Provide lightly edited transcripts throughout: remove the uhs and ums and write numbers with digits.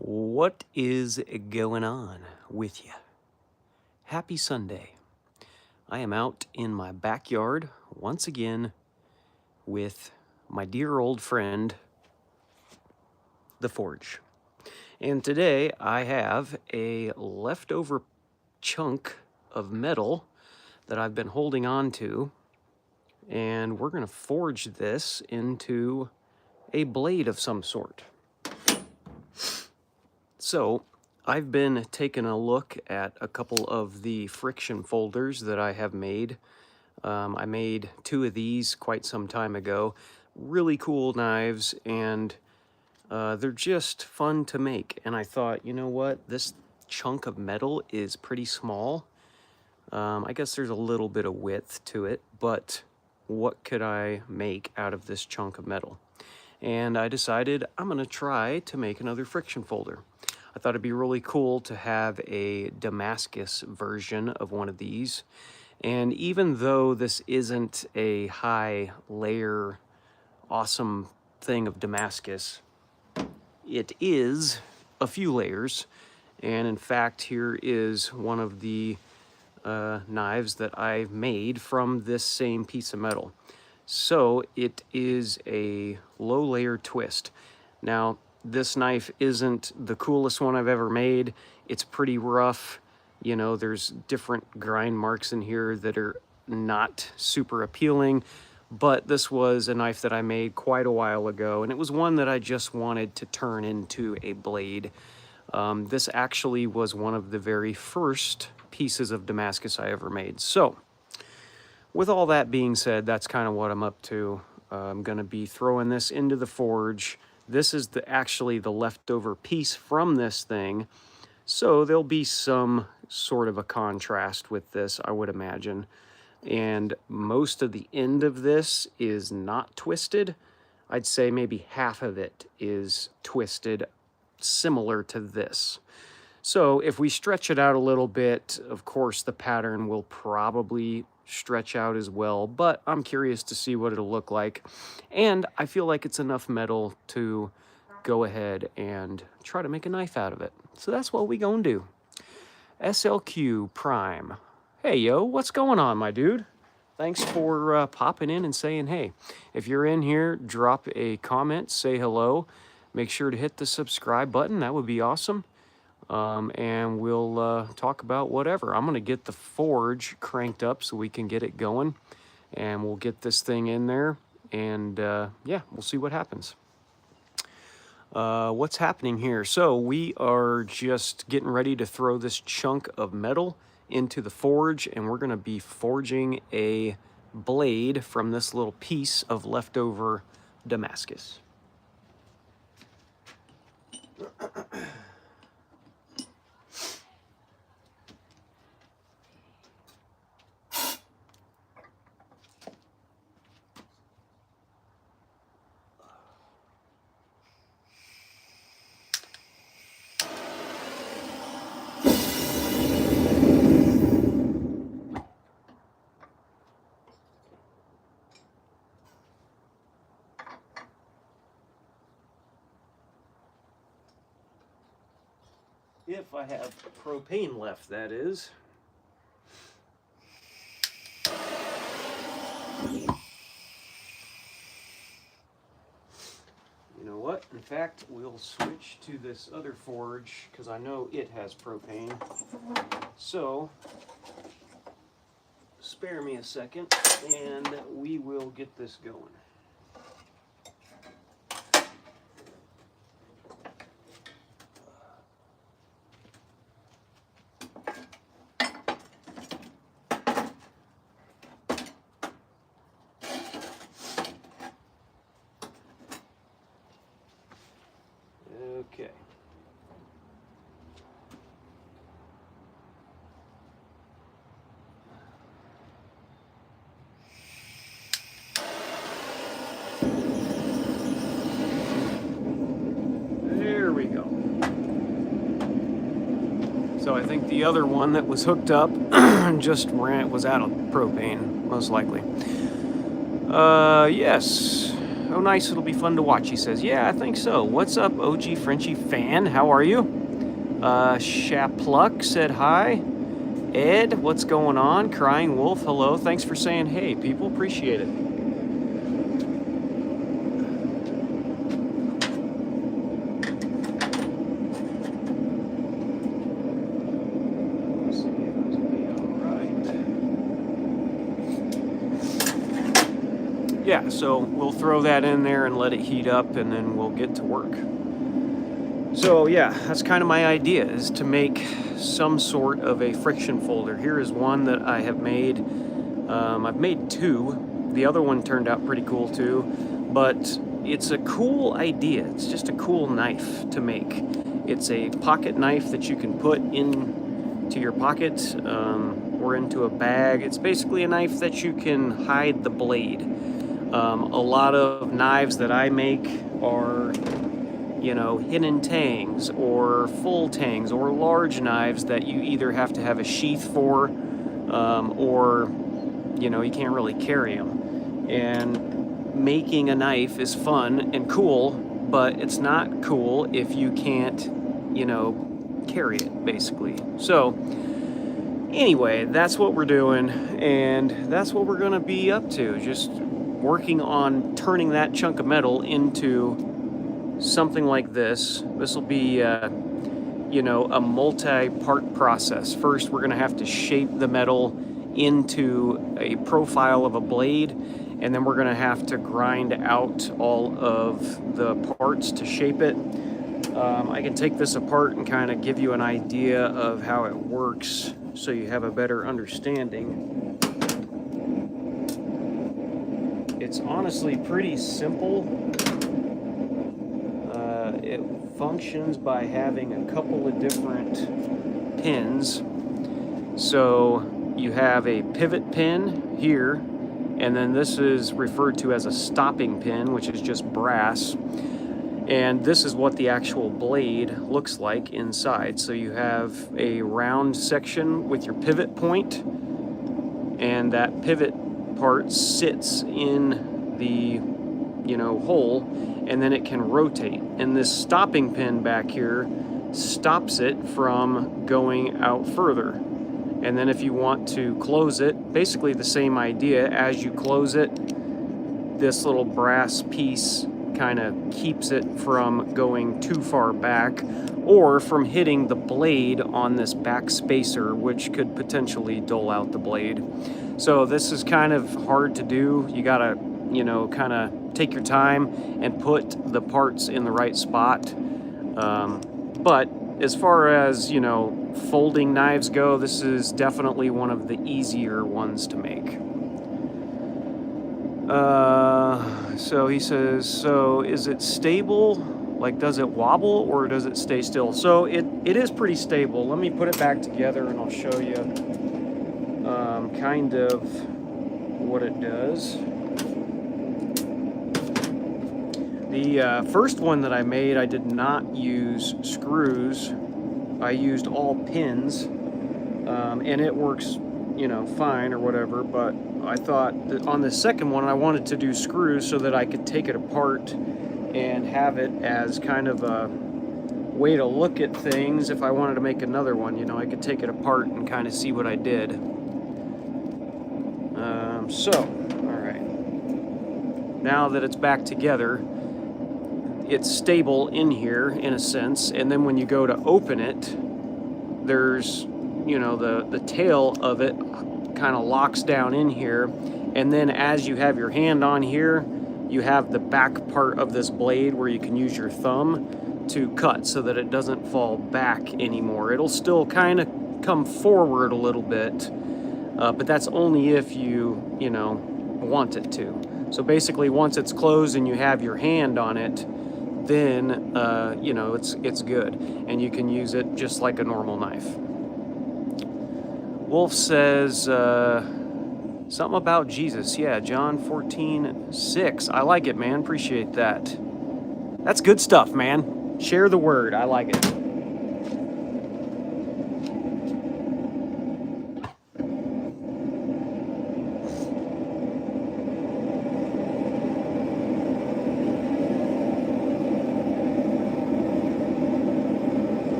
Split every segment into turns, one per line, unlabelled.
What is going on with you? Happy Sunday. I am out in my backyard once again with my dear old friend, the Forge. And today I have a leftover chunk of metal that I've been holding on to, and we're going to forge this into a blade of some sort. So I've been taking a look at a couple of the friction folders that I have made. I made two of these quite some time ago. Really cool knives, and they're just fun to make. And I thought, you know what? This chunk of metal is pretty small. I guess there's a little bit of width to it, but what could I make out of this chunk of metal? And I decided I'm gonna try to make another friction folder. I thought it'd be really cool to have a Damascus version of one of these. And even though this isn't a high layer, awesome thing of Damascus, it is a few layers. And in fact, here is one of the knives that I made from this same piece of metal. So it is a low layer twist. Now, this knife isn't the coolest one I've ever made. It's pretty rough. You know, there's different grind marks in here that are not super appealing, but this was a knife that I made quite a while ago, and it was one that I just wanted to turn into a blade. This actually was one of the very first pieces of Damascus I ever made. So, with all that being said, that's kind of what I'm up to. I'm going to be throwing this into the forge. This is actually the leftover piece from this thing, so there'll be some sort of a contrast with this, I would imagine. And most of the end of this is not twisted. I'd say maybe half of it is twisted, similar to this. So if we stretch it out a little bit, of course the pattern will probably stretch out as well, but I'm curious to see what it'll look like. And I feel like it's enough metal to go ahead and try to make a knife out of it. So that's what we gonna do. SLQ Prime. Hey, yo, what's going on, my dude? Thanks for popping in and saying hey. If you're in here, drop a comment, say hello. Make sure to hit the subscribe button. That would be awesome. And we'll talk about whatever. I'm going to get the forge cranked up so we can get it going. And we'll get this thing in there. And yeah, we'll see what happens. What's happening here? So we are just getting ready to throw this chunk of metal into the forge. And we're going to be forging a blade from this little piece of leftover Damascus. If I have propane left, that is. You know what? In fact, we'll switch to this other forge because I know it has propane. So, spare me a second and we will get this going. Okay. There we go. So I think the other one that was hooked up just was out of propane, most likely. Yes. Oh, nice. It'll be fun to watch, he says. Yeah, I think so. What's up, OG Frenchie fan? How are you? Shapluck said hi. Ed, what's going on? Crying Wolf, hello. Thanks for saying hey, people. Appreciate it. Yeah, so we'll throw that in there and let it heat up, and then we'll get to work. So yeah, that's kind of my idea, is to make some sort of a friction folder. Here is one that I have made. I've made two. The other one turned out pretty cool too, but it's a cool idea. It's just a cool knife to make. It's a pocket knife that you can put into your pocket or into a bag. It's basically a knife that you can hide the blade. A lot of knives that I make are, you know, hidden tangs or full tangs or large knives that you either have to have a sheath for or, you know, you can't really carry them. And making a knife is fun and cool, but it's not cool if you can't, you know, carry it, basically. So anyway, that's what we're doing, and that's what we're gonna be up to, just working on turning that chunk of metal into something like this. This will be, you know, a multi-part process. First, we're gonna have to shape the metal into a profile of a blade, and then we're gonna have to grind out all of the parts to shape it. I can take this apart and kind of give you an idea of how it works so you have a better understanding. It's honestly pretty simple. It functions by having a couple of different pins. So you have a pivot pin here, and then this is referred to as a stopping pin, which is just brass. And this is what the actual blade looks like inside. So you have a round section with your pivot point, and that pivot part sits in the, you know, hole, and then it can rotate. And this stopping pin back here stops it from going out further. And then if you want to close it, basically the same idea. As you close it, this little brass piece kind of keeps it from going too far back or from hitting the blade on this back spacer, which could potentially dull out the blade. So this is kind of hard to do. You gotta, you know, kind of take your time and put the parts in the right spot. But as far as, you know, folding knives go, this is definitely one of the easier ones to make. So he says, so is it stable? Like, does it wobble or does it stay still? So it is pretty stable. Let me put it back together and I'll show you kind of what it does. The first one that I made, I did not use screws. I used all pins, and it works, you know, fine or whatever, but I thought that on the second one I wanted to do screws so that I could take it apart and have it as kind of a way to look at things. If I wanted to make another one, you know, I could take it apart and kind of see what I did. So, all right, now that it's back together, it's stable in here in a sense, and then when you go to open it, there's, you know, the tail of it kind of locks down in here, and then as you have your hand on here, you have the back part of this blade where you can use your thumb to cut so that it doesn't fall back anymore. It'll still kind of come forward a little bit, but that's only if you know, want it to. So basically, once it's closed and you have your hand on it, then you know, it's good, and you can use it just like a normal knife. Wolf says something about Jesus. Yeah, John 14:6. I like it, man. Appreciate that. That's good stuff, man. Share the word. I like it.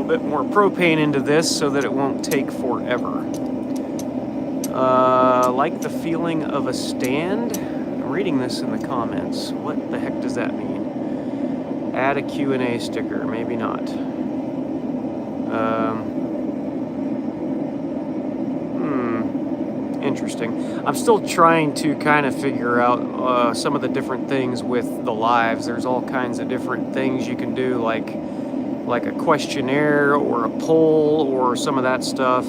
bit more propane into this so that it won't take forever. Like the feeling of a stand. I'm reading this in the comments. What the heck does that mean? Add a Q&A sticker. Maybe not. Interesting. I'm still trying to kind of figure out some of the different things with the lives. There's all kinds of different things you can do, like a questionnaire or a poll or some of that stuff.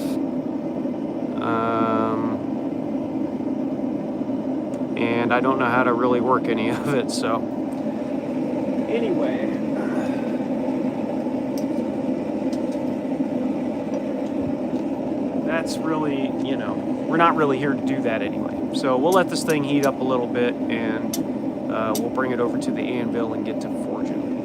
And I don't know how to really work any of it, so anyway. That's really, you know, we're not really here to do that anyway. So we'll let this thing heat up a little bit, and we'll bring it over to the anvil and get to forging.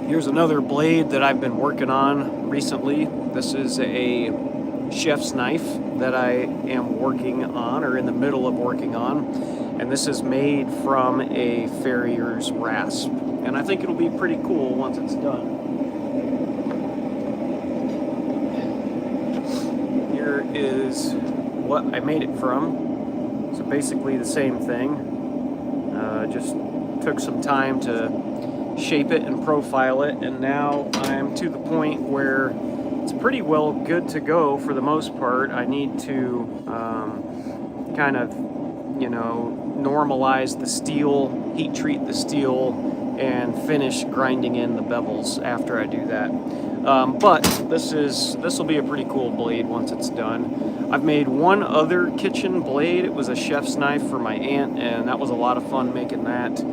Here's another blade that I've been working on recently. This is a chef's knife that I am working on, or in the middle of working on. And this is made from a farrier's rasp. And I think it'll be pretty cool once it's done. Here is what I made it from. So basically the same thing. Just took some time to shape it and profile it, and now I'm to the point where it's pretty well good to go for the most part. I need to kind of, you know, normalize the steel, heat treat the steel, and finish grinding in the bevels after I do that. But this will be a pretty cool blade once it's done. I've made one other kitchen blade. It was a chef's knife for my aunt, and that was a lot of fun making that.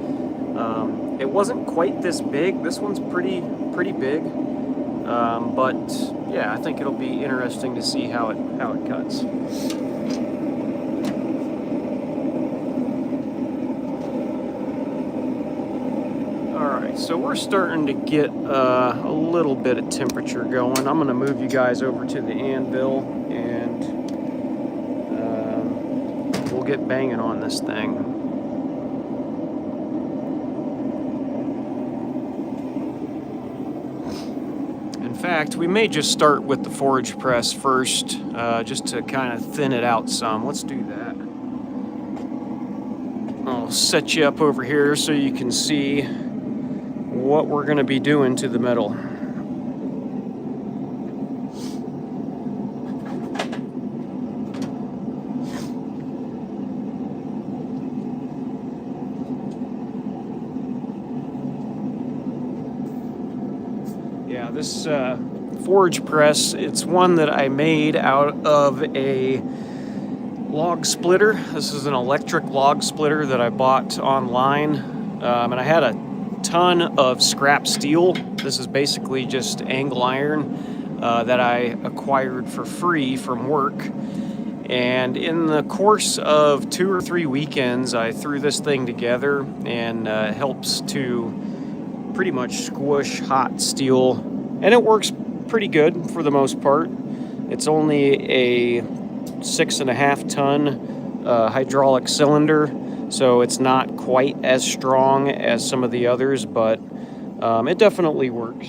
It wasn't quite this big. This one's pretty big. But yeah, I think it'll be interesting to see how it cuts. Alright, so we're starting to get a little bit of temperature going. I'm going to move you guys over to the anvil, and we'll get banging on this thing. In fact, we may just start with the forge press first, just to kind of thin it out some. Let's do that. I'll set you up over here so you can see what we're going to be doing to the metal. Yeah, this forge press, it's one that I made out of a log splitter. This is an electric log splitter that I bought online, and I had a ton of scrap steel. This is basically just angle iron that I acquired for free from work. And in the course of 2 or 3 weekends, I threw this thing together, and helps to pretty much squish hot steel, and it works pretty good for the most part. It's only a 6.5 ton hydraulic cylinder, so it's not quite as strong as some of the others, but it definitely works.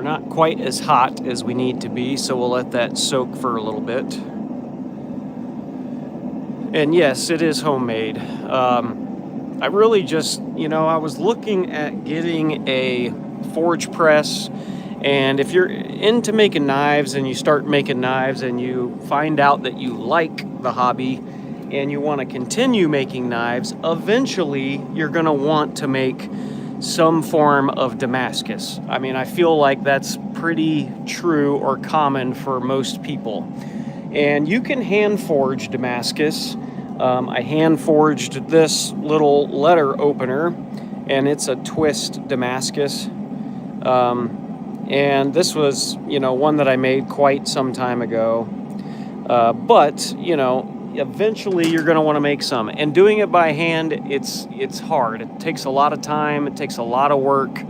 Not quite as hot as we need to be, so we'll let that soak for a little bit. And yes, it is homemade. I really just, I was looking at getting a forge press, and if you're into making knives and you start making knives and you find out that you like the hobby and you want to continue making knives, eventually you're going to want to make some form of Damascus. I mean, I feel like that's pretty true or common for most people. And you can hand forge Damascus. I hand forged this little letter opener, and it's a twist Damascus. And this was, one that I made quite some time ago. But eventually you're going to want to make some. And doing it by hand, it's hard. It takes a lot of time. It takes a lot of work.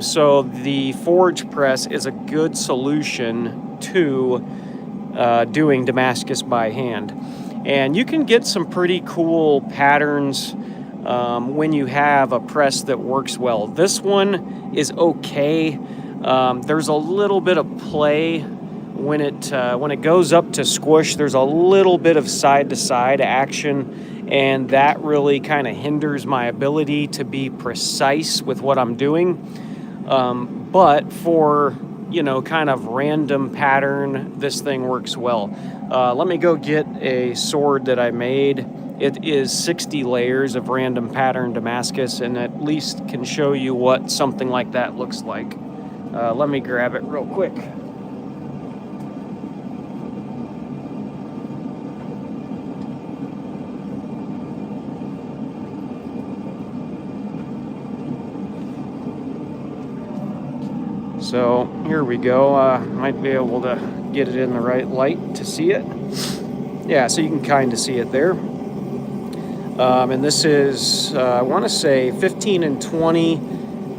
So the forge press is a good solution to doing Damascus by hand. And you can get some pretty cool patterns when you have a press that works well. This one is okay. There's a little bit of play when it goes up to squish. There's a little bit of side-to-side action, and that really kind of hinders my ability to be precise with what I'm doing. But for kind of random pattern, this thing works well. Let me go get a sword that I made. It is 60 layers of random pattern Damascus, and at least can show you what something like that looks like. Let me grab it real quick. So here we go. Might be able to get it in the right light to see it. Yeah, so you can kind of see it there. And this is, I want to say 15 and 20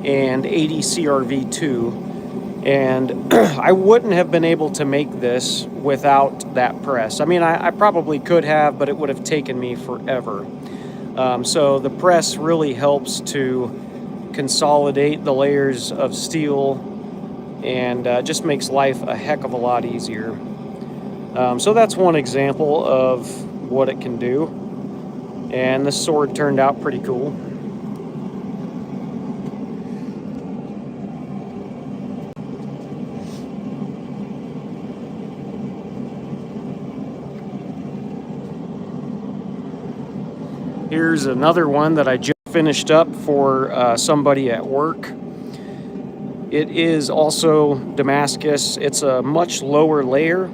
and 80 CRV2. And I wouldn't have been able to make this without that press. I mean, I probably could have, but it would have taken me forever. So the press really helps to consolidate the layers of steel and just makes life a heck of a lot easier. So that's one example of what it can do. And this sword turned out pretty cool. Here's another one that I just finished up for somebody at work. It is also Damascus. It's a much lower layer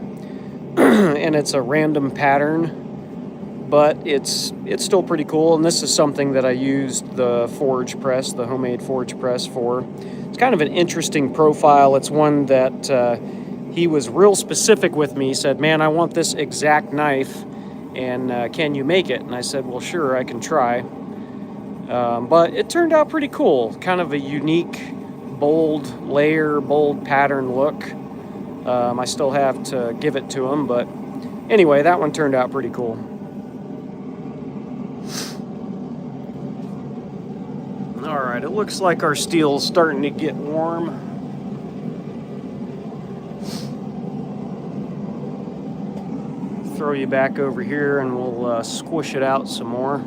and it's a random pattern, but it's still pretty cool. And this is something that I used the forge press, the homemade forge press for. It's kind of an interesting profile. It's one that he was real specific with me. He said, "Man, I want this exact knife, and can you make it?" And I said, "Well, sure, I can try." But it turned out pretty cool. Kind of a unique, bold layer, bold pattern look. I still have to give it to him, but anyway, that one turned out pretty cool. All right, it looks like our steel's starting to get warm. Throw you back over here and we'll squish it out some more.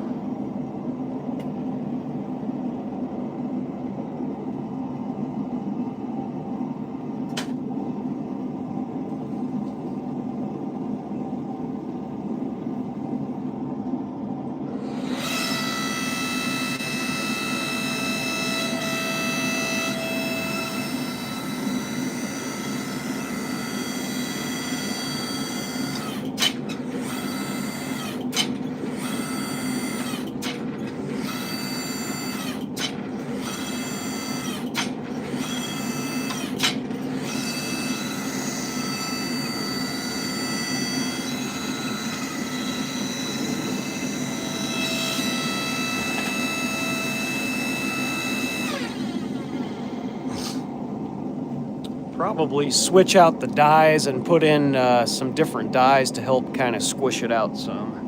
Probably switch out the dyes and put in some different dyes to help kind of squish it out some.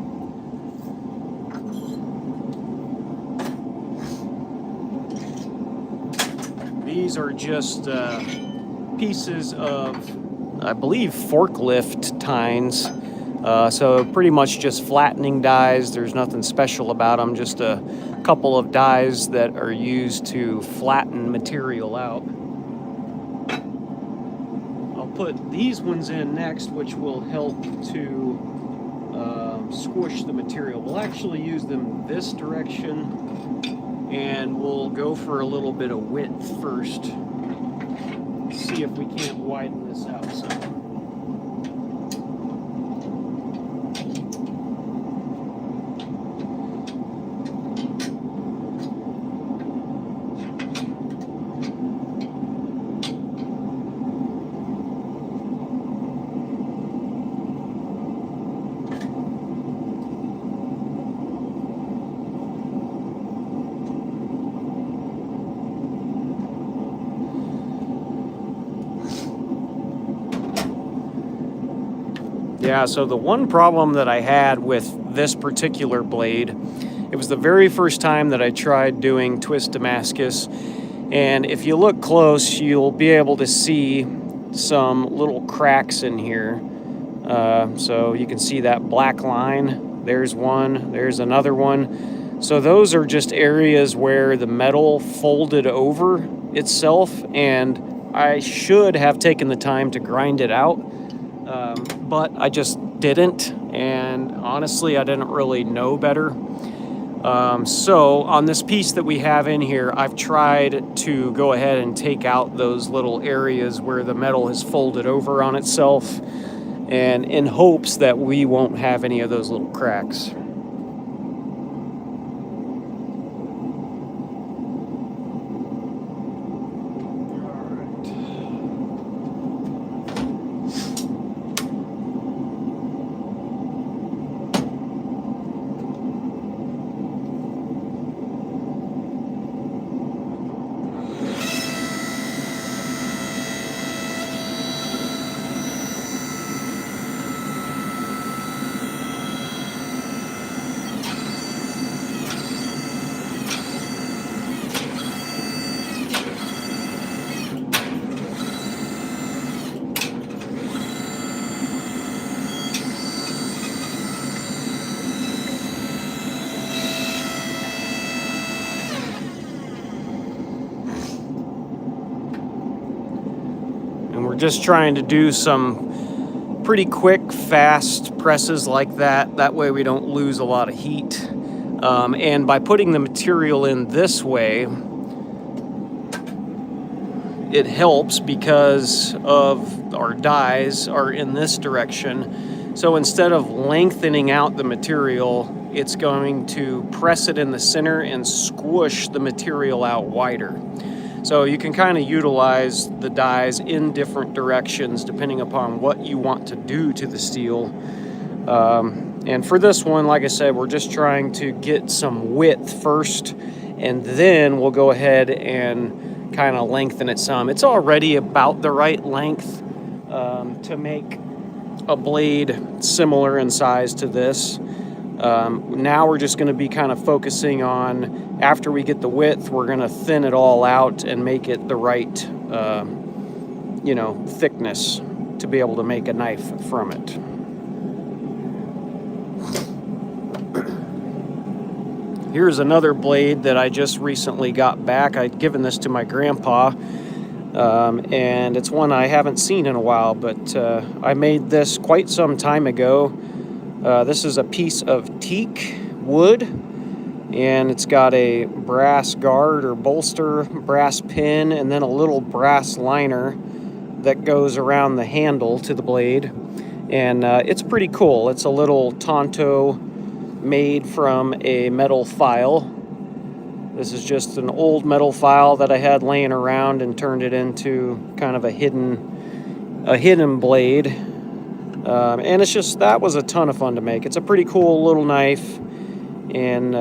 These are just pieces of, I believe, forklift tines. So pretty much just flattening dies. There's nothing special about them, just a couple of dies that are used to flatten material out. Put these ones in next, which will help to squish the material. We'll actually use them this direction And we'll go for a little bit of width first. See if we can't widen this out some. Yeah, so the one problem that I had with this particular blade, it was the very first time that I tried doing twist Damascus, and if you look close, you'll be able to see some little cracks in here. So you can see that black line. There's one, there's another one. So those are just areas where the metal folded over itself, and I should have taken the time to grind it out. But I just didn't, and honestly I didn't really know better. So on this piece that we have in here, I've tried to go ahead and take out those little areas where the metal has folded over on itself, and in hopes that we won't have any of those little cracks. And we're just trying to do some pretty quick, fast presses like that. That way we don't lose a lot of heat. And by putting the material in this way, it helps because of our dies are in this direction. So instead of lengthening out the material, it's going to press it in the center and squish the material out wider. So you can kind of utilize the dies in different directions depending upon what you want to do to the steel. And for this one, like I said, we're just trying to get some width first, and then we'll go ahead and kind of lengthen it some. It's already about the right length to make a blade similar in size to this. Now we're just going to be kind of focusing on, after we get the width, we're going to thin it all out and make it the right, thickness to be able to make a knife from it. Here's another blade that I just recently got back. I'd given this to my grandpa, and it's one I haven't seen in a while, but I made this quite some time ago. This is a piece of teak wood, and it's got a brass guard or bolster, brass pin, and then a little brass liner that goes around the handle to the blade. And it's pretty cool. It's a little Tonto made from a metal file. This is just an old metal file that I had laying around and turned it into kind of a hidden blade. And that was a ton of fun to make. It's a pretty cool little knife, and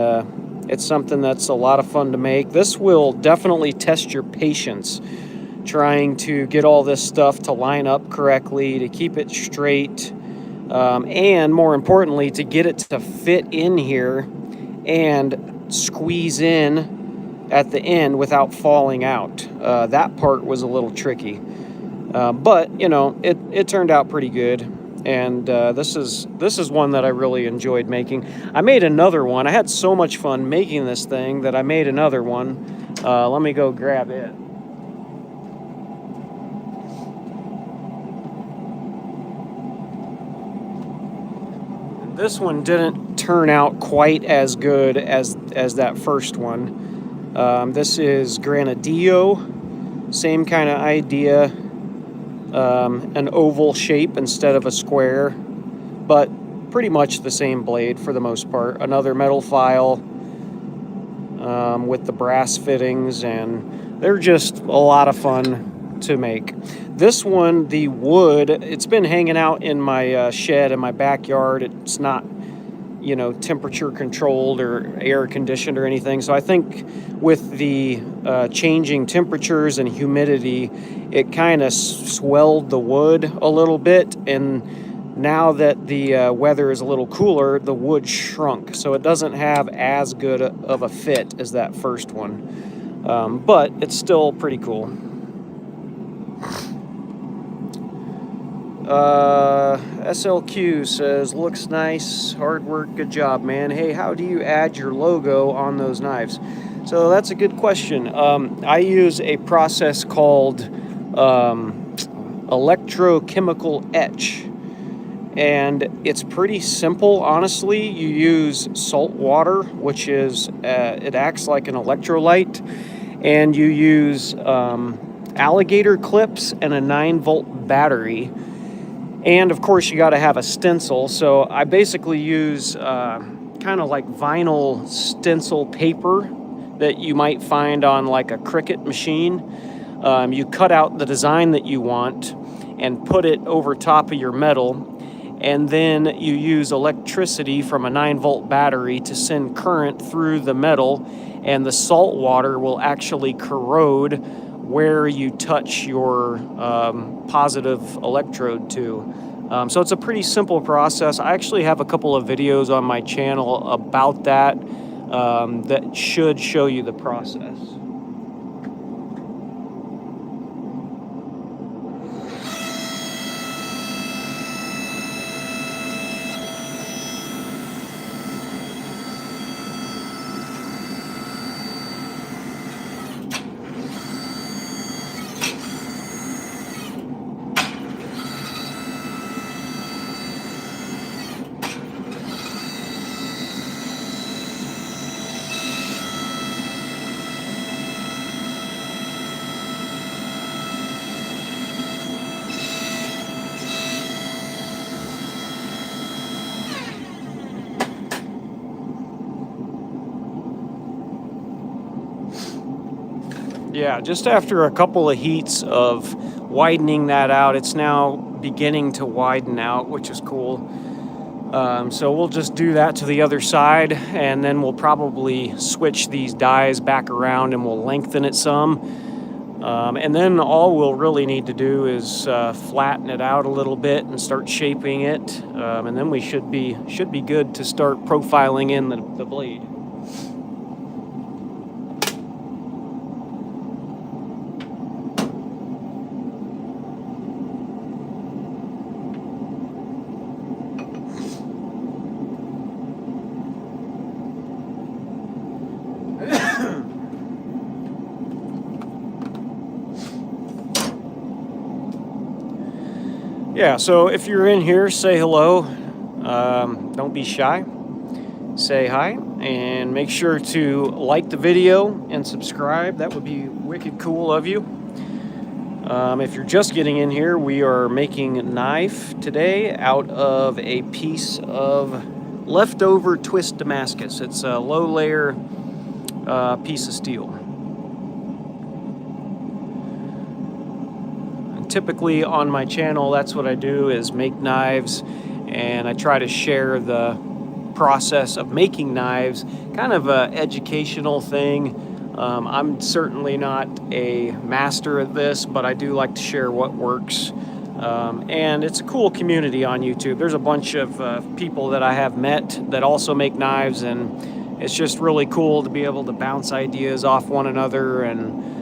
it's something that's a lot of fun to make. This will definitely test your patience, trying to get all this stuff to line up correctly, to keep it straight, and more importantly, to get it to fit in here and squeeze in at the end without falling out. That part was a little tricky, but it turned out pretty good. And this is one that I really enjoyed making. I made another one. I had so much fun making this thing that I made another one. Let me go grab it. This one didn't turn out quite as good as that first one. This is Granadillo, same kind of idea, an oval shape instead of a square, but pretty much the same blade for the most part. Another metal file with the brass fittings, and they're just a lot of fun to make. This one, the wood, it's been hanging out in my shed in my backyard. It's not, you know, temperature controlled or air conditioned or anything. So I think with the changing temperatures and humidity, it kind of swelled the wood a little bit. And now that the weather is a little cooler, the wood shrunk. So it doesn't have as good of a fit as that first one. But it's still pretty cool. SLQ says, looks nice, hard work, good job, man. Hey, how do you add your logo on those knives? So that's a good question. I use a process called electrochemical etch, and it's pretty simple, honestly. You use salt water, which is, it acts like an electrolyte, and you use alligator clips and a 9-volt battery. And of course, you got to have a stencil. So I basically use kind of like vinyl stencil paper that you might find on like a Cricut machine. You cut out the design that you want and put it over top of your metal. And then you use electricity from a 9-volt battery to send current through the metal. And the salt water will actually corrode where you touch your positive electrode to. So it's a pretty simple process. I actually have a couple of videos on my channel about that that should show you the process. Yeah, just after a couple of heats of widening that out, it's now beginning to widen out, which is cool. So we'll just do that to the other side, and then we'll probably switch these dies back around and we'll lengthen it some. And then all we'll really need to do is flatten it out a little bit and start shaping it. And then we should be good to start profiling in the blade. Yeah, so if you're in here, say hello. Don't be shy. Say hi, and make sure to like the video and subscribe. That would be wicked cool of you. If you're just getting in here, we are making a knife today out of a piece of leftover twist Damascus. It's a low-layer piece of steel. Typically on my channel, that's what I do, is make knives, and I try to share the process of making knives, kind of a educational thing. I'm certainly not a master at this, but I do like to share what works. And it's a cool community on YouTube. There's a bunch of people that I have met that also make knives, and it's just really cool to be able to bounce ideas off one another and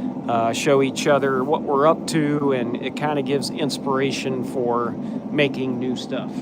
show each other what we're up to, and it kind of gives inspiration for making new stuff.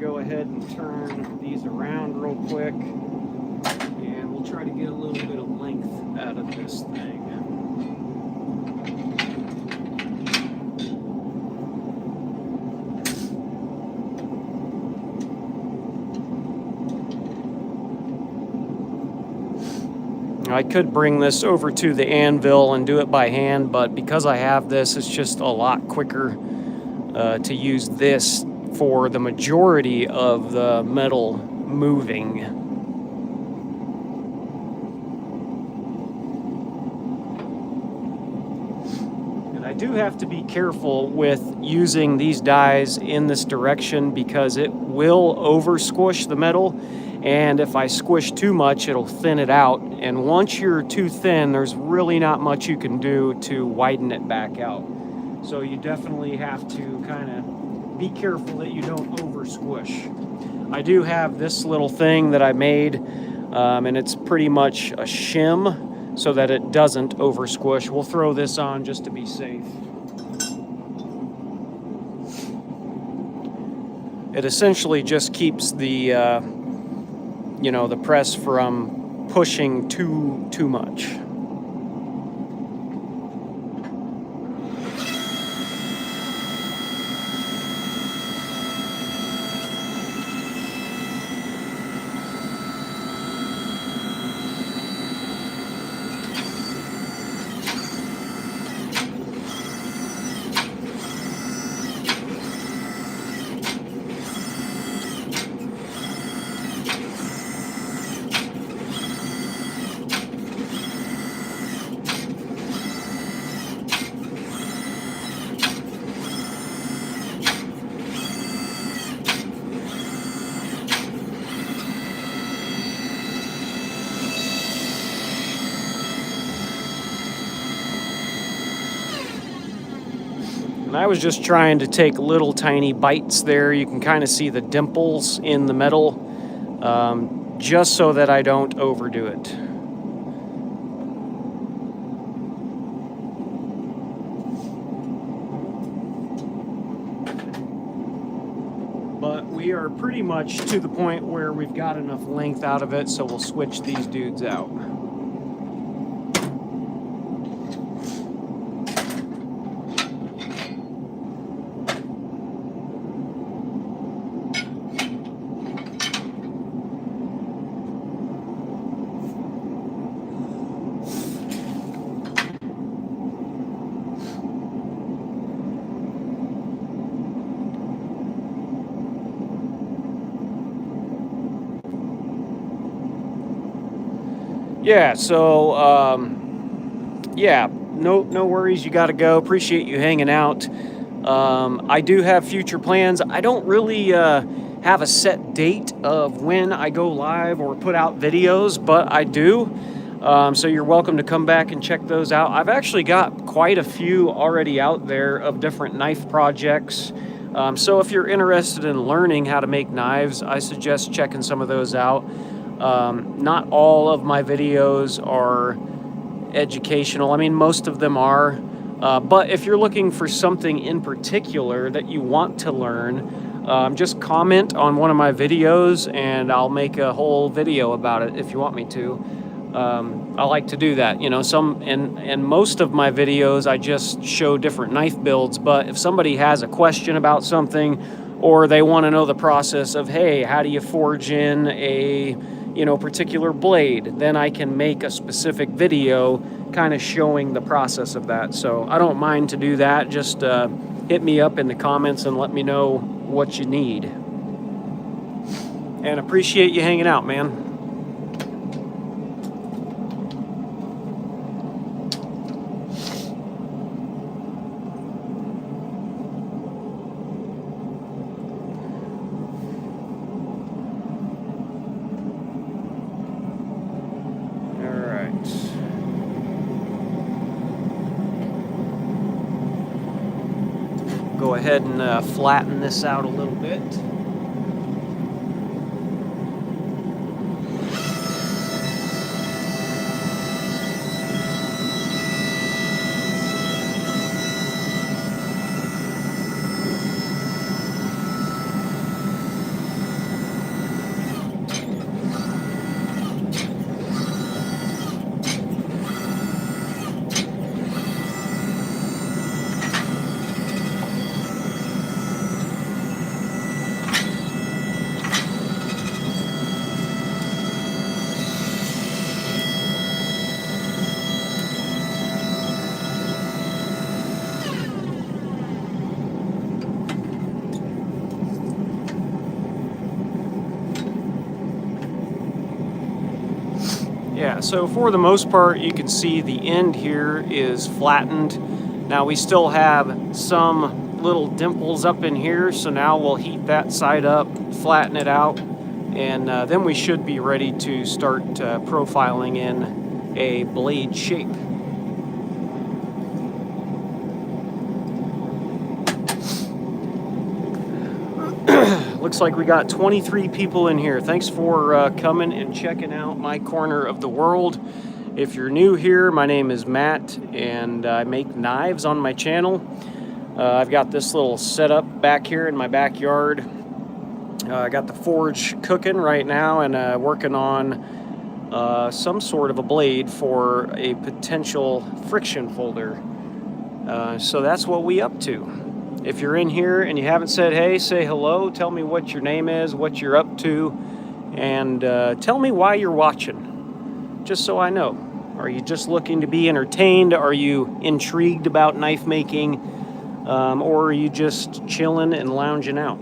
go ahead and turn these around real quick, and we'll try to get a little bit of length out of this thing. I could bring this over to the anvil and do it by hand, but because I have this, it's just a lot quicker to use this for the majority of the metal moving. And I do have to be careful with using these dies in this direction because it will over squish the metal, and if I squish too much, it'll thin it out, and once you're too thin, there's really not much you can do to widen it back out. So you definitely have to kind of be careful that you don't over squish. I do have this little thing that I made, and it's pretty much a shim so that it doesn't over squish. We'll throw this on just to be safe. It essentially just keeps the the press from pushing too much. And I was just trying to take little tiny bites there. You can kind of see the dimples in the metal, just so that I don't overdo it. But we are pretty much to the point where we've got enough length out of it, so we'll switch these dudes out. Yeah, so, yeah, no worries, you gotta go. Appreciate you hanging out. I do have future plans. I don't really have a set date of when I go live or put out videos, but I do. So you're welcome to come back and check those out. I've actually got quite a few already out there of different knife projects. So if you're interested in learning how to make knives, I suggest checking some of those out. Not all of my videos are educational. I mean, most of them are. But if you're looking for something in particular that you want to learn, just comment on one of my videos and I'll make a whole video about it if you want me to. I like to do that, you know. And most of my videos I just show different knife builds, but if somebody has a question about something or they want to know the process of, hey, how do you forge in a particular blade, then I can make a specific video kind of showing the process of that. So I don't mind to do that. Just hit me up in the comments and let me know what you need. And appreciate you hanging out, man. Go ahead and flatten this out a little bit. So for the most part, you can see the end here is flattened. Now we still have some little dimples up in here, so now we'll heat that side up, flatten it out, and then we should be ready to start profiling in a blade shape. Looks like we got 23 people in here. Thanks for coming and checking out my corner of the world. If you're new here, my name is Matt, and I make knives on my channel. I've got this little setup back here in my backyard. I got the forge cooking right now and working on some sort of a blade for a potential friction folder. So that's what we up to. If you're in here and you haven't said hey, say hello, tell me what your name is, what you're up to, and tell me why you're watching, just so I know. Are you just looking to be entertained? Are you intrigued about knife making? Or are you just chilling and lounging out?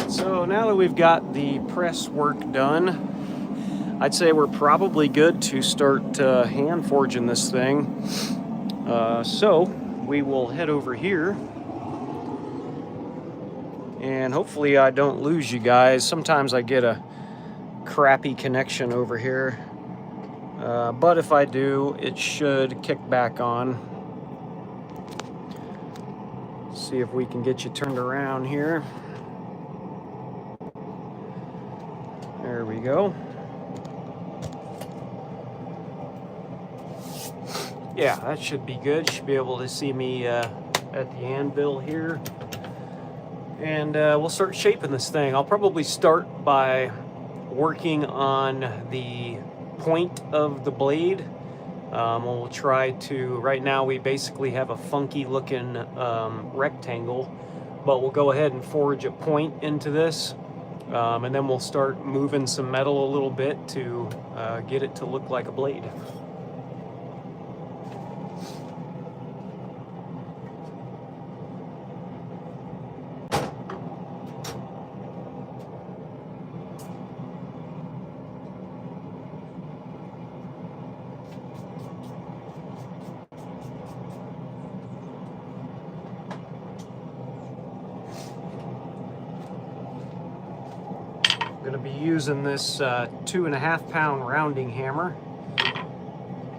So now that we've got the press work done, I'd say we're probably good to start hand forging this thing. So we will head over here, and hopefully I don't lose you guys. Sometimes I get a crappy connection over here, but if I do, it should kick back on. See if we can get you turned around here. There we go. Yeah, that should be good. Should be able to see me at the anvil here. And we'll start shaping this thing. I'll probably start by working on the point of the blade. We'll try to, right now we basically have a funky looking rectangle, but we'll go ahead and forge a point into this. And then we'll start moving some metal a little bit to get it to look like a blade. I'm going to be using this 2.5 pound rounding hammer,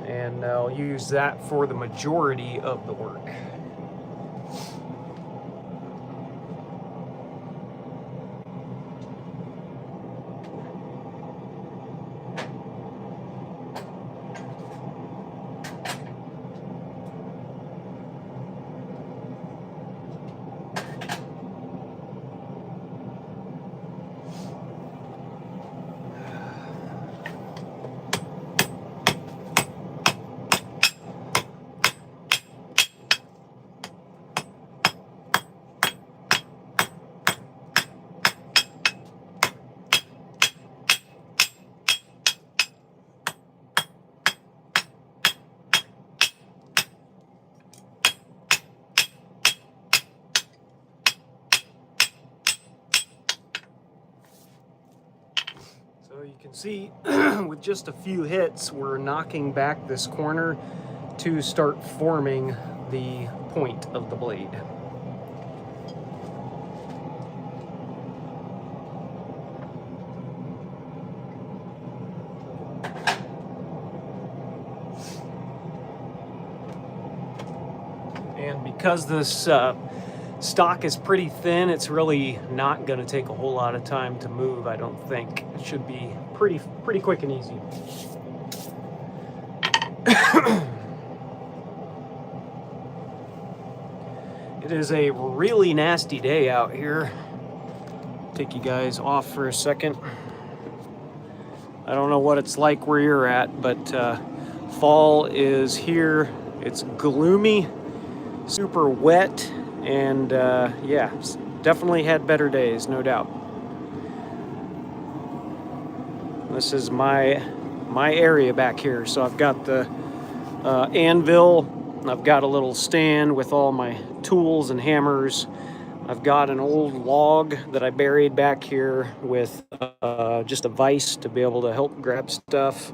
and I'll use that for the majority of the work. So you can see with just a few hits, we're knocking back this corner to start forming the point of the blade. And because this stock is pretty thin, it's really not going to take a whole lot of time to move, I don't think. It should be pretty quick and easy. It is a really nasty day out here. Take you guys off for a second. I don't know what it's like where you're at, but fall is here. It's gloomy, super wet, and yeah, definitely had better days, no doubt. This is my area back here. So I've got the anvil. I've got a little stand with all my tools and hammers. I've got an old log that I buried back here with just a vise to be able to help grab stuff.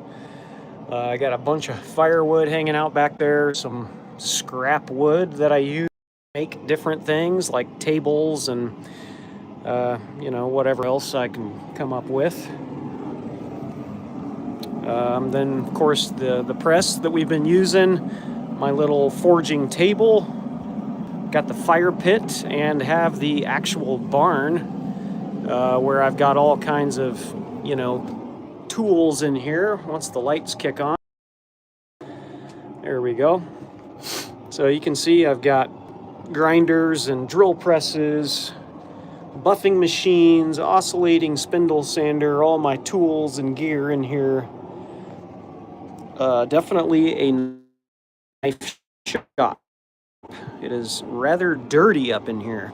I got a bunch of firewood hanging out back there, some scrap wood that I use to make different things like tables and you know, whatever else I can come up with. Then of course the press that we've been using, my little forging table, got the fire pit, and have the actual barn where I've got all kinds of, you know, tools in here once the lights kick on. There we go. So you can see I've got grinders and drill presses, buffing machines, oscillating spindle sander, all my tools and gear in here. Definitely a knife shop. It is rather dirty up in here.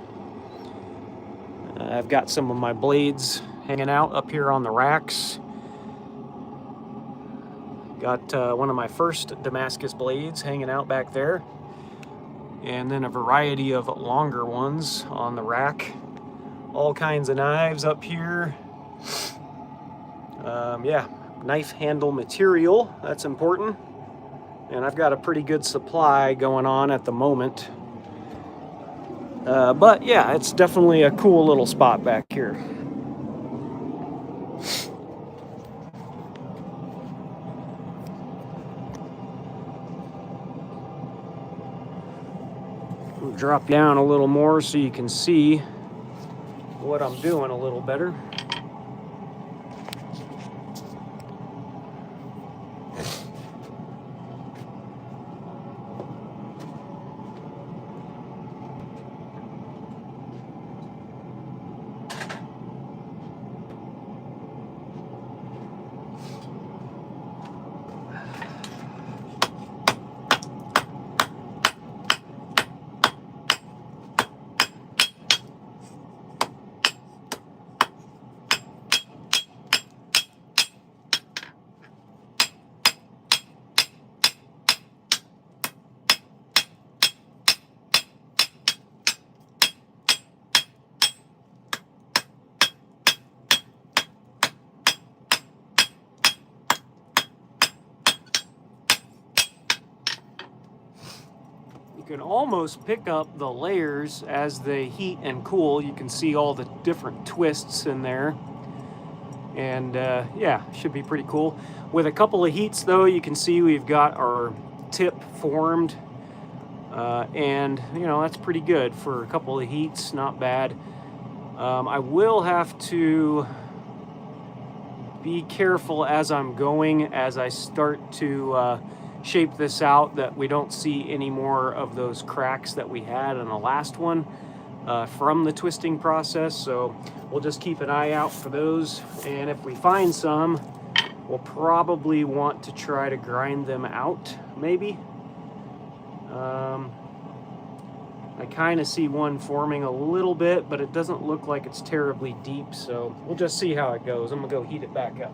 I've got some of my blades hanging out up here on the racks. Got one of my first Damascus blades hanging out back there. And then a variety of longer ones on the rack. All kinds of knives up here. Yeah, knife handle material, that's important. And I've got a pretty good supply going on at the moment. But yeah, it's definitely a cool little spot back here. I'll drop down a little more so you can see what I'm doing a little better. You can almost pick up the layers as they heat and cool. You can see all the different twists in there. And yeah, should be pretty cool. With a couple of heats though, you can see we've got our tip formed. And you know, that's pretty good for a couple of heats, not bad. I will have to be careful as I'm going, as I start to shape this out, that we don't see any more of those cracks that we had in the last one from the twisting process. So we'll just keep an eye out for those, and if we find some, we'll probably want to try to grind them out, maybe. I kind of see one forming a little bit, but it doesn't look like it's terribly deep, so we'll just see how it goes. I'm gonna go heat it back up.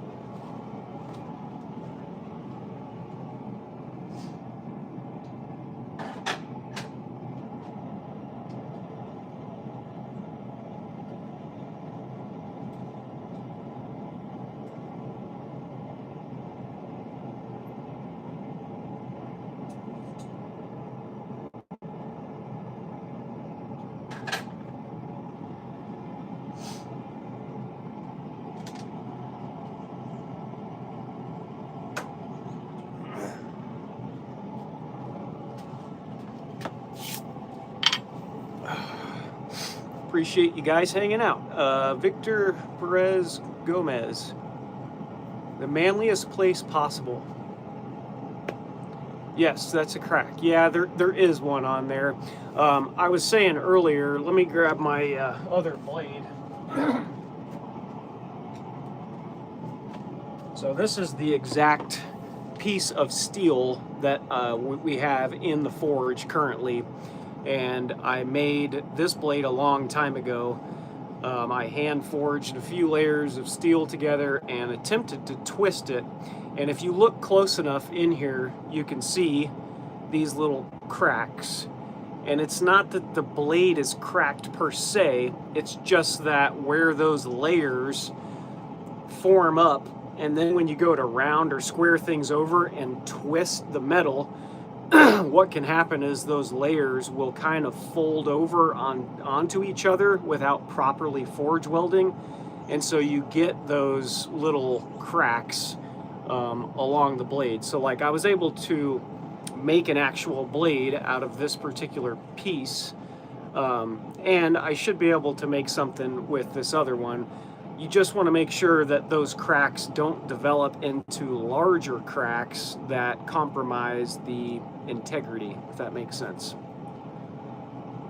Appreciate you guys hanging out. Victor Perez Gomez. The manliest place possible. Yes, that's a crack. Yeah, there is one on there. I was saying earlier, let me grab my other blade. So this is the exact piece of steel that we have in the forge currently. And I made this blade a long time ago. I hand forged a few layers of steel together and attempted to twist it. And if you look close enough in here, you can see these little cracks. And it's not that the blade is cracked per se, it's just that where those layers form up, and then when you go to round or square things over and twist the metal, what can happen is those layers will kind of fold over onto each other without properly forge welding. And so you get those little cracks along the blade. So like I was able to make an actual blade out of this particular piece, and I should be able to make something with this other one. You just want to make sure that those cracks don't develop into larger cracks that compromise the integrity, if that makes sense.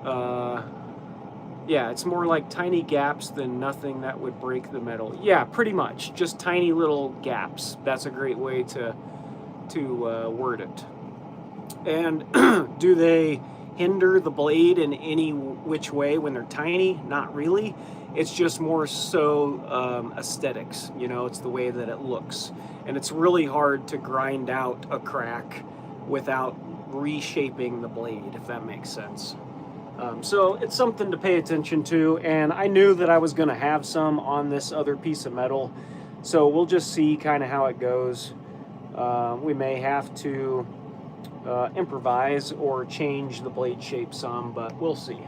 Yeah, it's more like tiny gaps than nothing that would break the metal. Yeah, pretty much. Just tiny little gaps. That's a great way to word it. And do they hinder the blade in any which way when they're tiny? Not really. It's just more so aesthetics, you know, it's the way that it looks. And it's really hard to grind out a crack without reshaping the blade, if that makes sense. So it's something to pay attention to, and I knew that I was going to have some on this other piece of metal, so we'll just see kind of how it goes. We may have to improvise or change the blade shape some, but we'll see.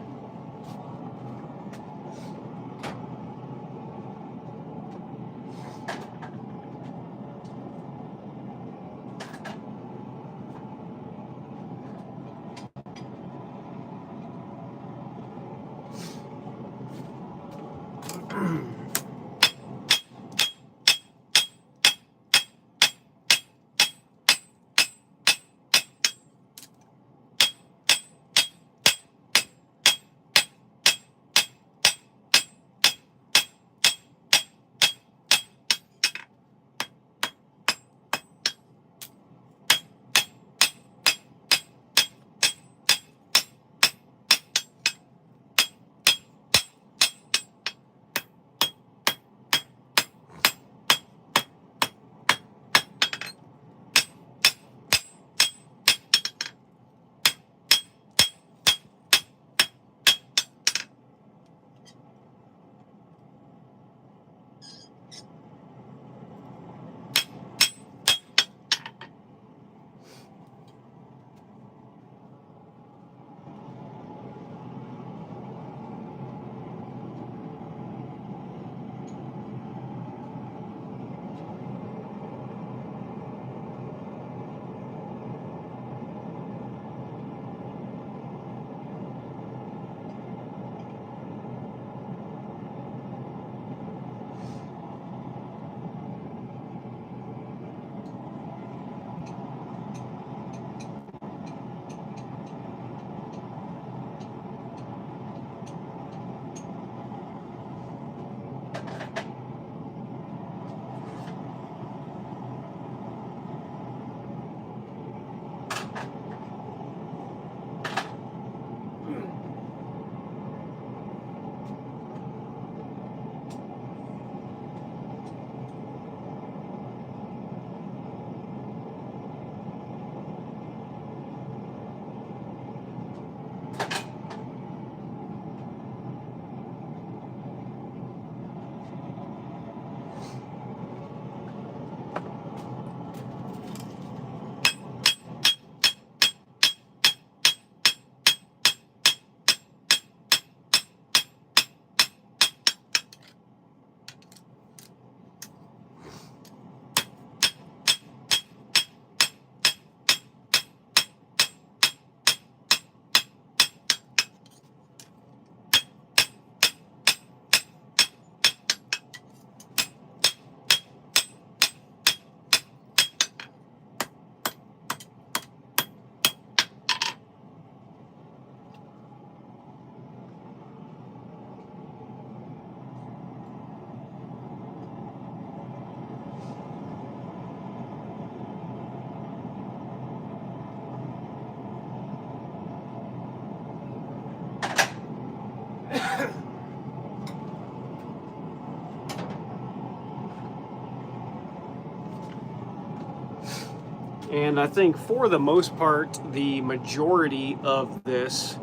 And I think for the most part, the majority of this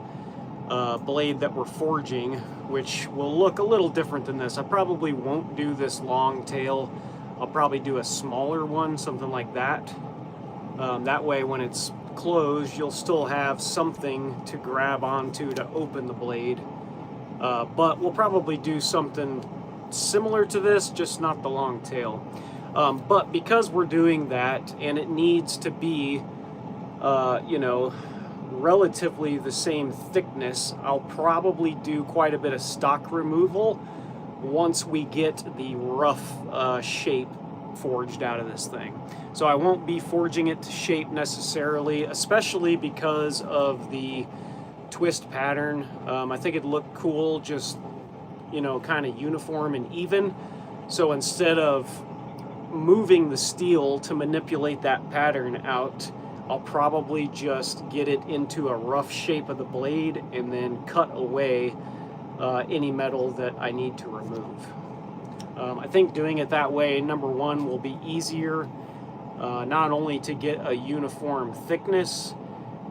blade that we're forging, which will look a little different than this. I probably won't do this long tail. I'll probably do a smaller one, something like that. That way when it's closed, you'll still have something to grab onto to open the blade. But we'll probably do something similar to this, just not the long tail. But because we're doing that, and it needs to be, you know, relatively the same thickness, I'll probably do quite a bit of stock removal once we get the rough shape forged out of this thing. So I won't be forging it to shape necessarily, especially because of the twist pattern. I think it'd look cool just, you know, kind of uniform and even. So instead of moving the steel to manipulate that pattern out, I'll probably just get it into a rough shape of the blade and then cut away any metal that I need to remove. I think doing it that way, number one, will be easier, not only to get a uniform thickness,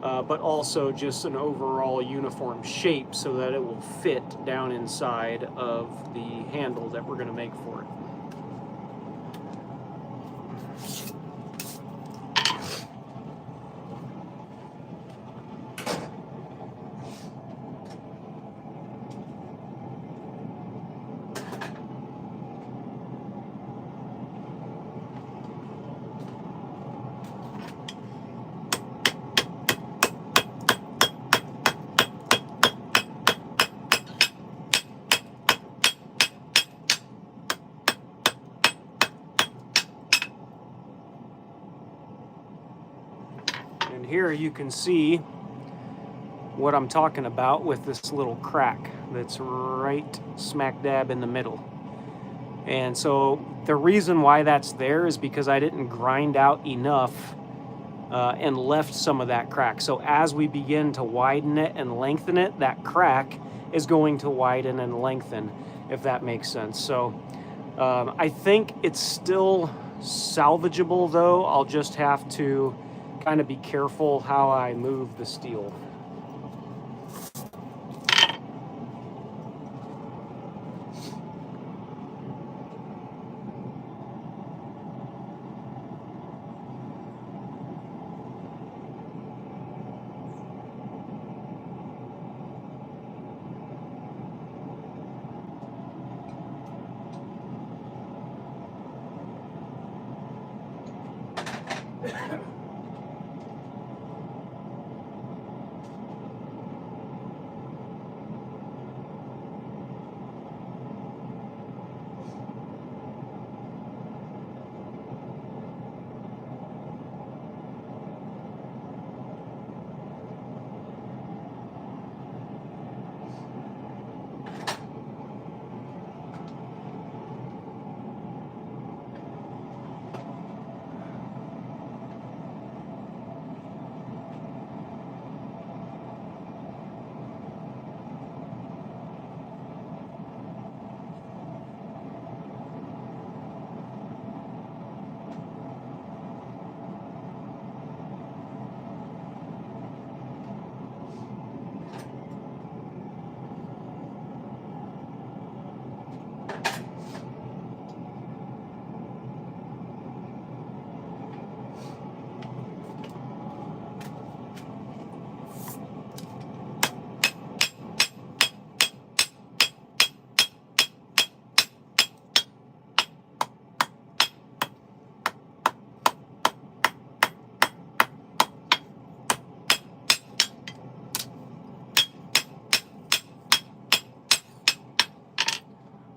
but also just an overall uniform shape so that it will fit down inside of the handle that we're going to make for it. And here you can see what I'm talking about with this little crack that's right smack dab in the middle. And so the reason why that's there is because I didn't grind out enough and left some of that crack. So as we begin to widen it and lengthen it, that crack is going to widen and lengthen, if that makes sense. So I think it's still salvageable though. I'll just have to kind of be careful how I move the steel.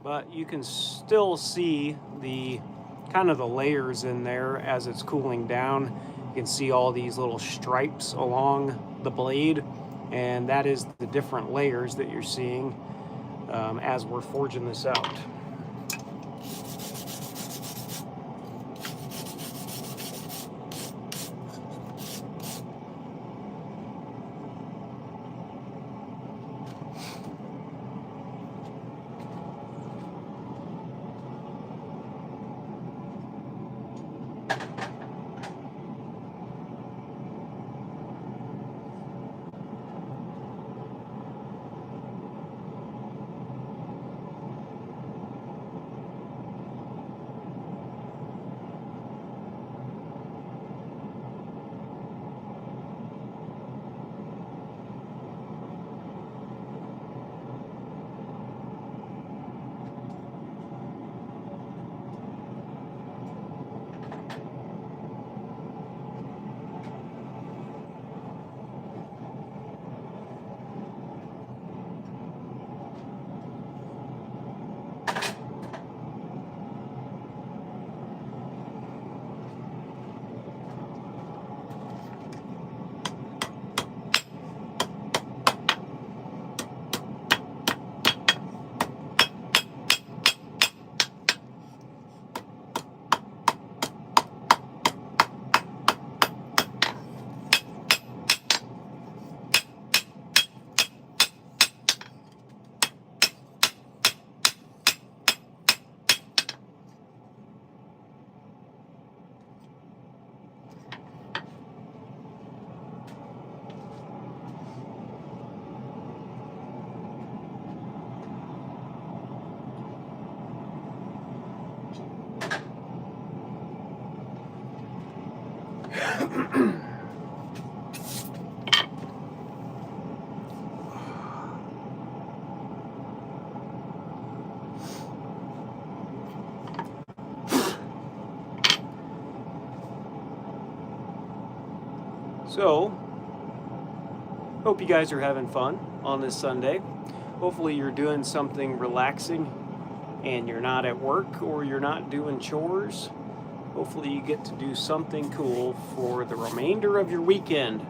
But you can still see the kind of the layers in there as it's cooling down. You can see all these little stripes along the blade, and that is the different layers that you're seeing as we're forging this out. So, hope you guys are having fun on this Sunday. Hopefully you're doing something relaxing and you're not at work or you're not doing chores. Hopefully you get to do something cool for the remainder of your weekend.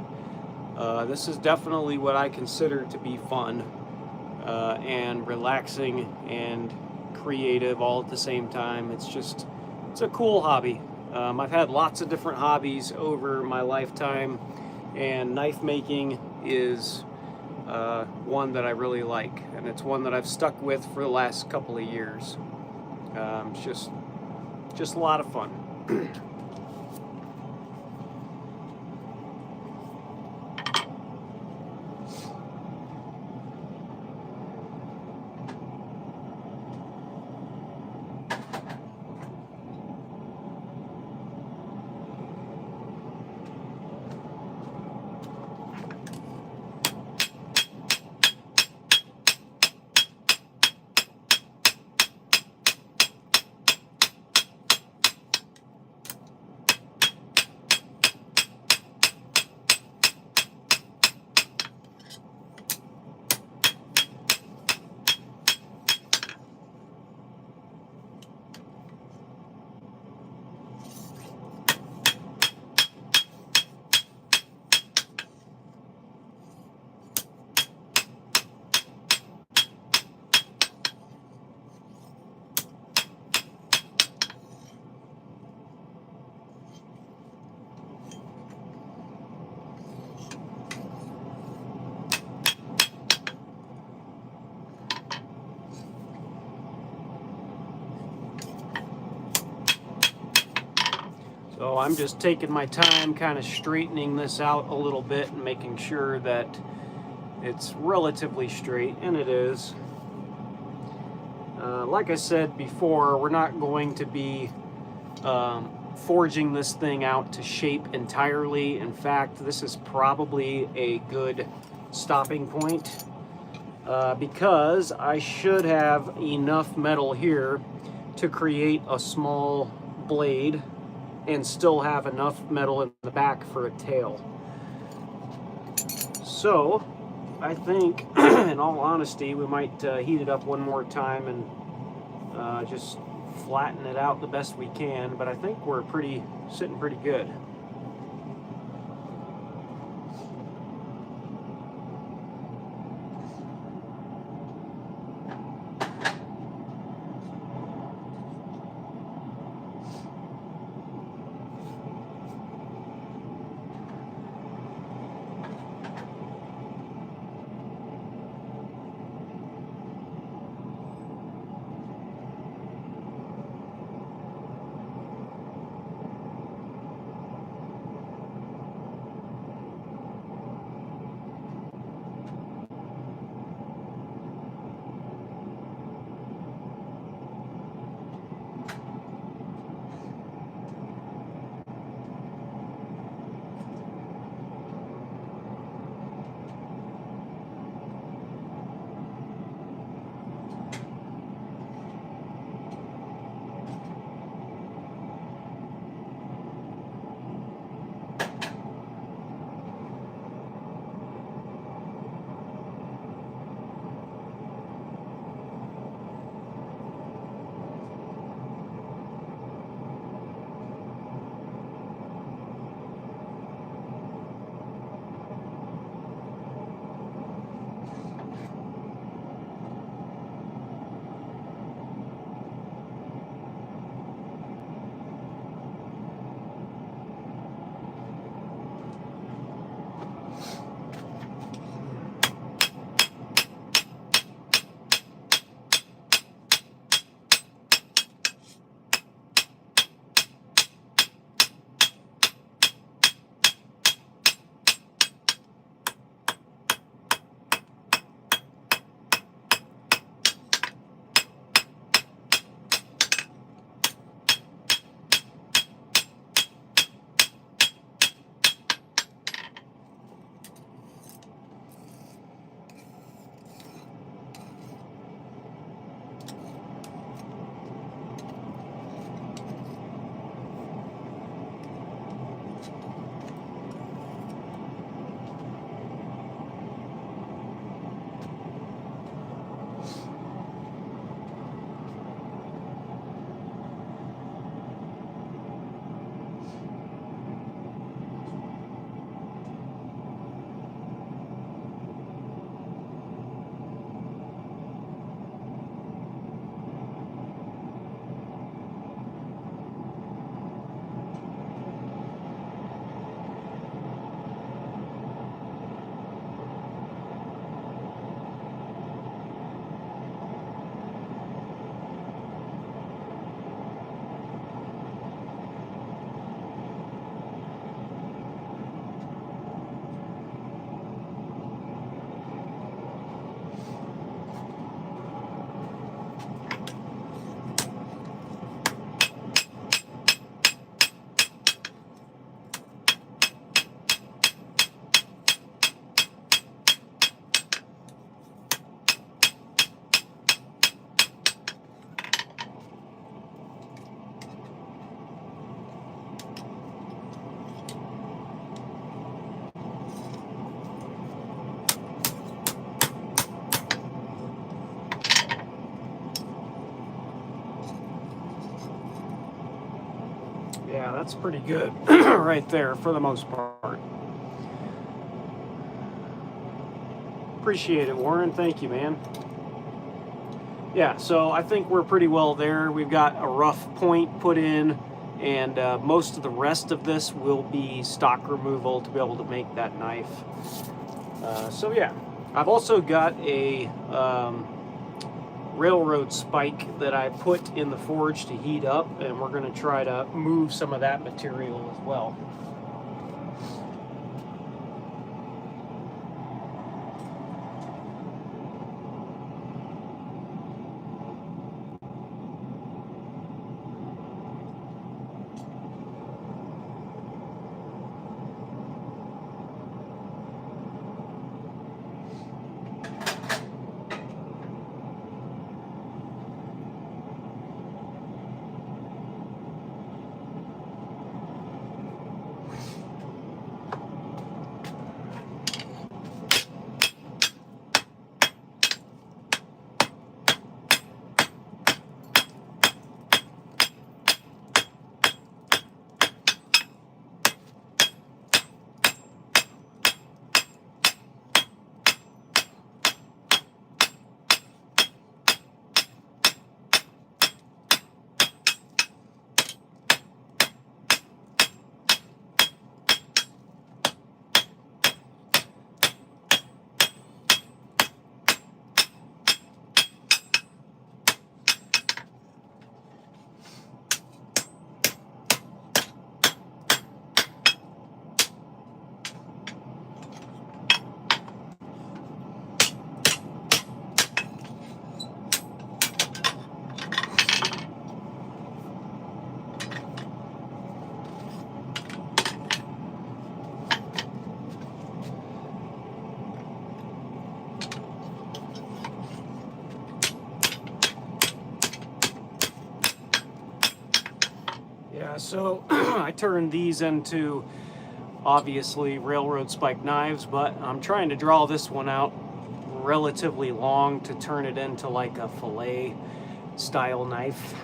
This is definitely what I consider to be fun and relaxing and creative all at the same time. It's a cool hobby. I've had lots of different hobbies over my lifetime, and knife making is one that I really like, and it's one that I've stuck with for the last couple of years. It's just a lot of fun. So I'm just taking my time kind of straightening this out a little bit and making sure that it's relatively straight, and it is. Like I said before, we're not going to be forging this thing out to shape entirely. In fact, this is probably a good stopping point because I should have enough metal here to create a small blade and still have enough metal in the back for a tail. So I think, in all honesty, we might heat it up one more time and just flatten it out the best we can, but I think we're sitting pretty good. that's pretty good right there for the most part. Appreciate it, Warren. Thank you, man. Yeah, so I think we're pretty well there. We've got a rough point put in, and most of the rest of this will be stock removal to be able to make that knife. So yeah, I've also got a railroad spike that I put in the forge to heat up, and we're going to try to move some of that material as well. Yeah, so I turned these into obviously railroad spike knives, but I'm trying to draw this one out relatively long to turn it into like a fillet style knife.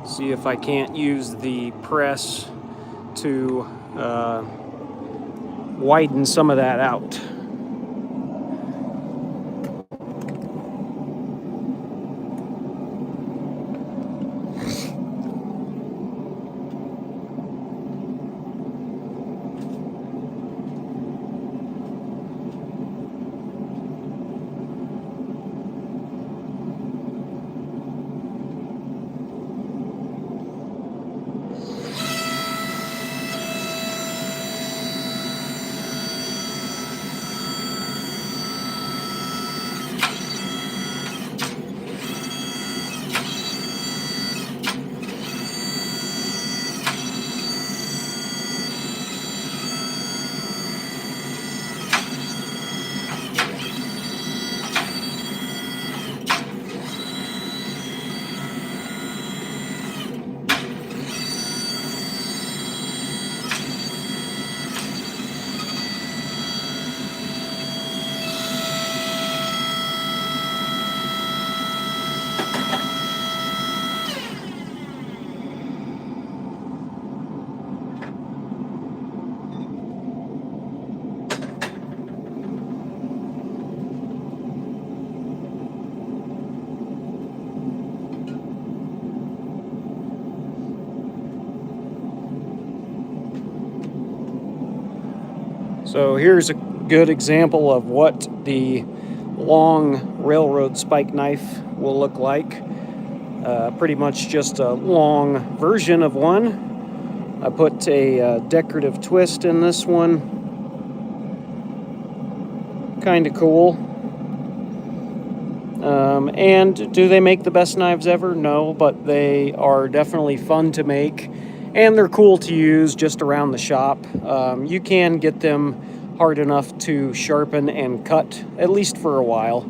See if I can't use the press to widen some of that out. So here's good example of what the long railroad spike knife will look like. Pretty much just a long version of one. I put a decorative twist in this one. Kind of cool. And do they make the best knives ever? No, but they are definitely fun to make, and they're cool to use just around the shop. You can get them hard enough to sharpen and cut, at least for a while.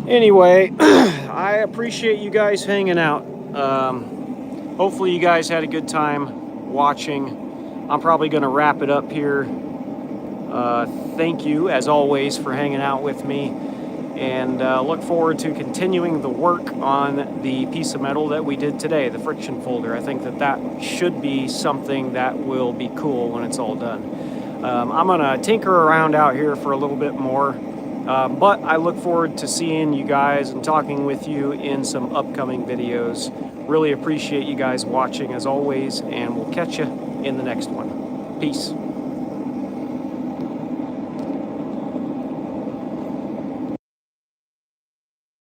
Anyway, I appreciate you guys hanging out. Hopefully you guys had a good time watching. I'm probably going to wrap it up here. Thank you, as always, for hanging out with me, and look forward to continuing the work on the piece of metal that we did today, the friction folder. I think that should be something that will be cool when it's all done. I'm going to tinker around out here for a little bit more. But I look forward to seeing you guys and talking with you in some upcoming videos. Really appreciate you guys watching as always, and we'll catch you in the next one. Peace.